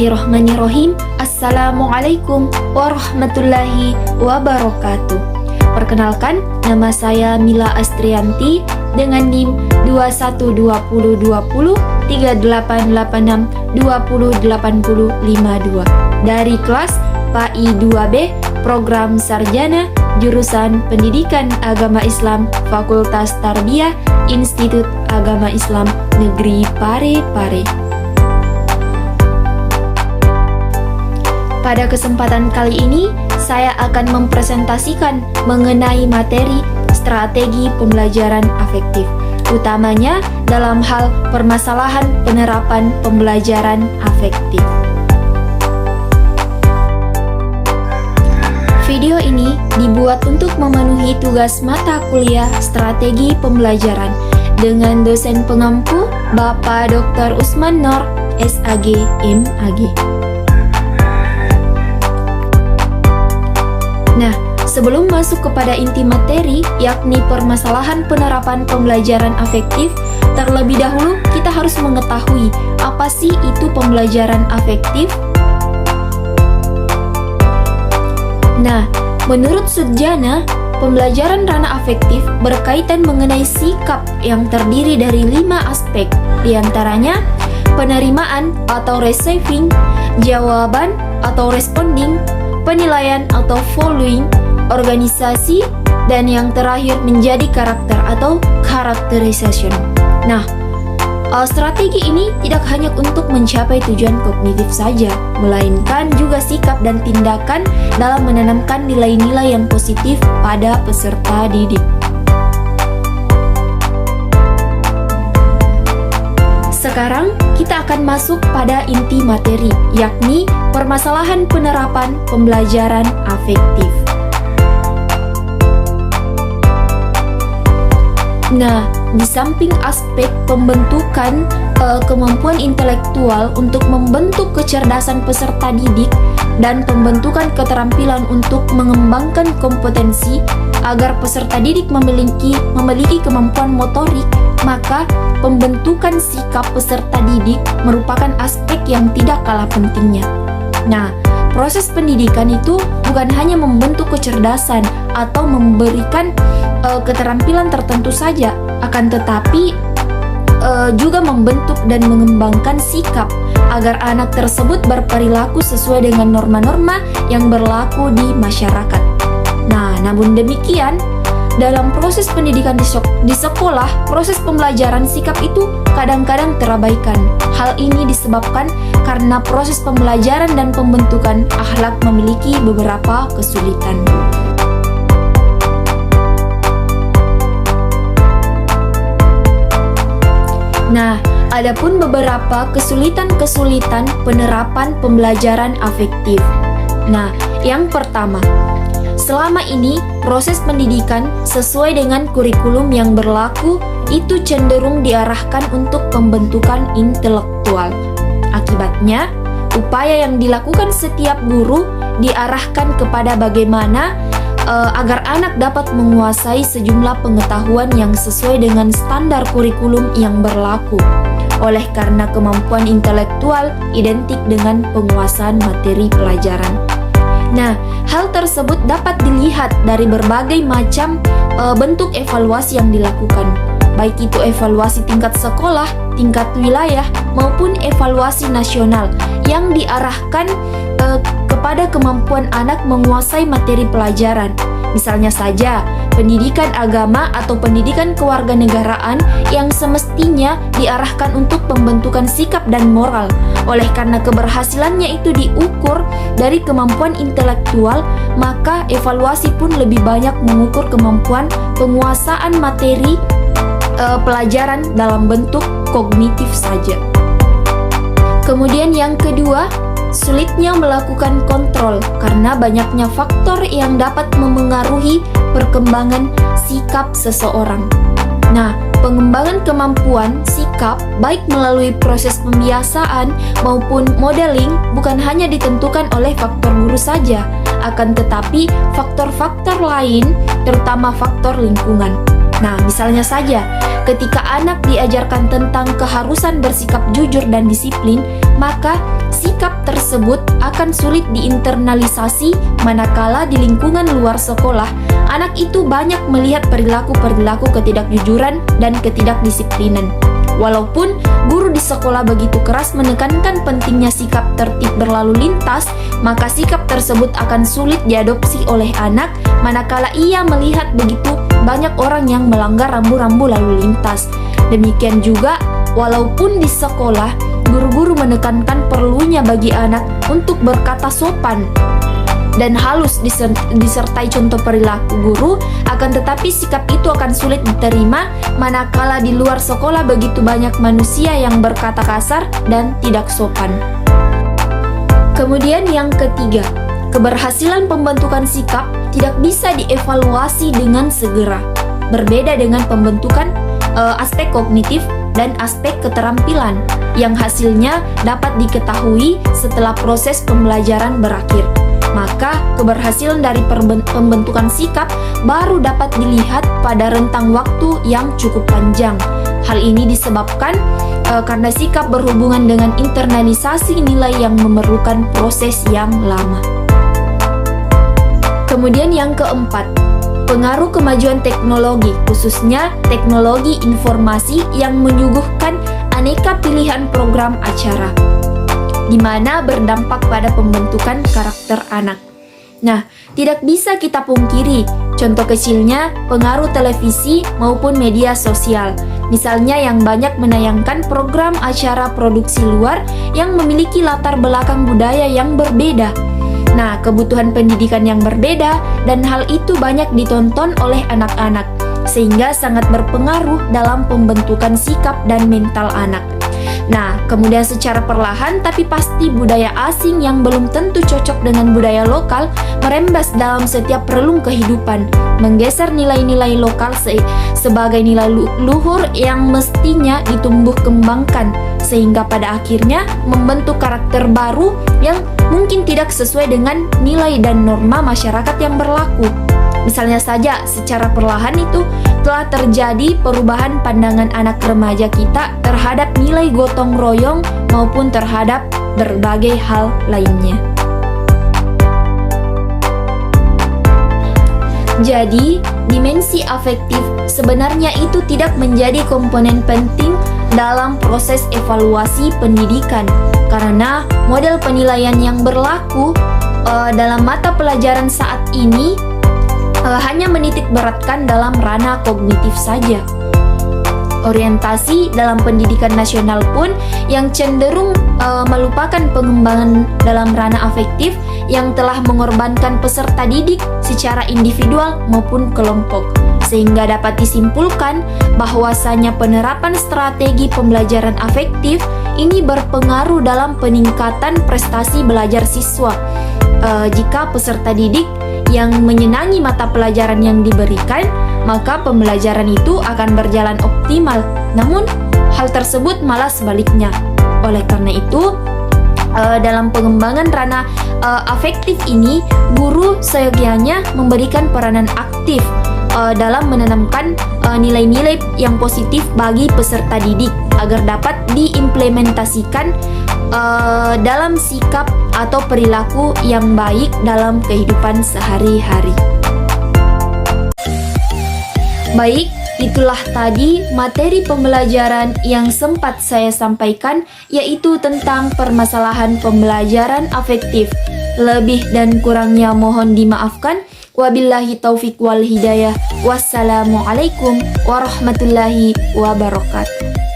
Bismillahirrahmanirrahim. Assalamualaikum warahmatullahi wabarakatuh. Perkenalkan, nama saya Mila Astrianti dengan NIM 212020 3886 208052 dari kelas PAI 2B Program Sarjana Jurusan Pendidikan Agama Islam Fakultas Tarbiyah Institut Agama Islam Negeri Parepare. Pada kesempatan kali ini, saya akan mempresentasikan mengenai materi strategi pembelajaran afektif, utamanya dalam hal permasalahan penerapan pembelajaran afektif. Video ini dibuat untuk memenuhi tugas mata kuliah strategi pembelajaran dengan dosen pengampu Bapak Dr. Usman Nor, SAG, MAG. Nah, sebelum masuk kepada inti materi, yakni permasalahan penerapan pembelajaran afektif, terlebih dahulu kita harus mengetahui apa sih itu pembelajaran afektif. Nah, menurut Sudjana, pembelajaran ranah afektif berkaitan mengenai sikap yang terdiri dari 5 aspek, diantaranya penerimaan atau receiving, jawaban atau responding, penilaian atau following, organisasi, dan yang terakhir menjadi karakter atau characterization. Nah, strategi ini tidak hanya untuk mencapai tujuan kognitif saja, melainkan juga sikap dan tindakan dalam menanamkan nilai-nilai yang positif pada peserta didik. Sekarang kita akan masuk pada inti materi, yakni permasalahan penerapan pembelajaran afektif. Nah, di samping aspek pembentukan kemampuan intelektual untuk membentuk kecerdasan peserta didik dan pembentukan keterampilan untuk mengembangkan kompetensi agar peserta didik memiliki kemampuan motorik, maka pembentukan sikap peserta didik merupakan aspek yang tidak kalah pentingnya. Nah, proses pendidikan itu bukan hanya membentuk kecerdasan atau memberikan keterampilan tertentu saja, akan tetapi juga membentuk dan mengembangkan sikap agar anak tersebut berperilaku sesuai dengan norma-norma yang berlaku di masyarakat. Nah, namun demikian, dalam proses pendidikan di sekolah, proses pembelajaran sikap itu kadang-kadang terabaikan. Hal ini disebabkan karena proses pembelajaran dan pembentukan akhlak memiliki beberapa kesulitan. Nah, adapun beberapa kesulitan-kesulitan penerapan pembelajaran afektif. Nah, yang pertama, selama ini proses pendidikan sesuai dengan kurikulum yang berlaku itu cenderung diarahkan untuk pembentukan intelektual. Akibatnya, upaya yang dilakukan setiap guru diarahkan kepada bagaimana agar anak dapat menguasai sejumlah pengetahuan yang sesuai dengan standar kurikulum yang berlaku. Oleh karena kemampuan intelektual identik dengan penguasaan materi pelajaran. Nah, hal tersebut dapat dilihat dari berbagai macam bentuk evaluasi yang dilakukan, baik itu evaluasi tingkat sekolah, tingkat wilayah, maupun evaluasi nasional yang diarahkan kepada kemampuan anak menguasai materi pelajaran. Misalnya saja, pendidikan agama atau pendidikan kewarganegaraan yang semestinya diarahkan untuk pembentukan sikap dan moral. Oleh karena keberhasilannya itu diukur dari kemampuan intelektual, maka evaluasi pun lebih banyak mengukur kemampuan penguasaan materi pelajaran dalam bentuk kognitif saja. Kemudian yang kedua, sulitnya melakukan kontrol karena banyaknya faktor yang dapat memengaruhi perkembangan sikap seseorang. Nah, pengembangan kemampuan sikap baik melalui proses pembiasaan maupun modeling bukan hanya ditentukan oleh faktor guru saja, akan tetapi faktor-faktor lain, terutama faktor lingkungan. Nah, misalnya saja, ketika anak diajarkan tentang keharusan bersikap jujur dan disiplin, maka sikap tersebut akan sulit diinternalisasi manakala di lingkungan luar sekolah, anak itu banyak melihat perilaku-perilaku ketidakjujuran dan ketidakdisiplinan. Walaupun guru di sekolah begitu keras menekankan pentingnya sikap tertib berlalu lintas, maka sikap tersebut akan sulit diadopsi oleh anak manakala ia melihat begitu banyak orang yang melanggar rambu-rambu lalu lintas. Demikian juga, walaupun di sekolah, guru-guru menekankan perlunya bagi anak untuk berkata sopan dan halus disertai contoh perilaku guru, akan tetapi sikap itu akan sulit diterima manakala di luar sekolah begitu banyak manusia yang berkata kasar dan tidak sopan. Kemudian yang ketiga, keberhasilan pembentukan sikap tidak bisa dievaluasi dengan segera. Berbeda dengan pembentukan aspek kognitif dan aspek keterampilan yang hasilnya dapat diketahui setelah proses pembelajaran berakhir. Maka keberhasilan dari pembentukan sikap baru dapat dilihat pada rentang waktu yang cukup panjang. Hal ini disebabkan karena sikap berhubungan dengan internalisasi nilai yang memerlukan proses yang lama. Kemudian yang keempat, pengaruh kemajuan teknologi, khususnya teknologi informasi yang menyuguhkan aneka pilihan program acara, di mana berdampak pada pembentukan karakter anak. Nah, tidak bisa kita pungkiri, contoh kecilnya pengaruh televisi maupun media sosial. Misalnya yang banyak menayangkan program acara produksi luar yang memiliki latar belakang budaya yang berbeda. Nah, kebutuhan pendidikan yang berbeda dan hal itu banyak ditonton oleh anak-anak, sehingga sangat berpengaruh dalam pembentukan sikap dan mental anak. Nah, kemudian secara perlahan tapi pasti budaya asing yang belum tentu cocok dengan budaya lokal merembes dalam setiap relung kehidupan, menggeser nilai-nilai lokal sebagai nilai luhur yang mestinya ditumbuh kembangkan, sehingga pada akhirnya membentuk karakter baru yang mungkin tidak sesuai dengan nilai dan norma masyarakat yang berlaku. Misalnya saja, secara perlahan itu telah terjadi perubahan pandangan anak remaja kita terhadap nilai gotong royong maupun terhadap berbagai hal lainnya. Jadi, dimensi afektif sebenarnya itu tidak menjadi komponen penting dalam proses evaluasi pendidikan, karena model penilaian yang berlaku dalam mata pelajaran saat ini hanya menitik beratkan dalam ranah kognitif saja. Orientasi dalam pendidikan nasional pun yang cenderung melupakan pengembangan dalam ranah afektif yang telah mengorbankan peserta didik secara individual maupun kelompok, sehingga dapat disimpulkan bahwasanya penerapan strategi pembelajaran afektif ini berpengaruh dalam peningkatan prestasi belajar siswa jika peserta didik yang menyenangi mata pelajaran yang diberikan, maka pembelajaran itu akan berjalan optimal. Namun, hal tersebut malah sebaliknya. Oleh karena itu, dalam pengembangan ranah afektif ini, guru seyogyanya memberikan peranan aktif dalam menanamkan nilai-nilai yang positif bagi peserta didik agar dapat diimplementasikan dalam sikap atau perilaku yang baik dalam kehidupan sehari-hari. Baik, itulah tadi materi pembelajaran yang sempat saya sampaikan, yaitu tentang permasalahan pembelajaran afektif. Lebih dan kurangnya mohon dimaafkan. Wabillahi taufiq wal hidayah. Wassalamualaikum warahmatullahi wabarakatuh.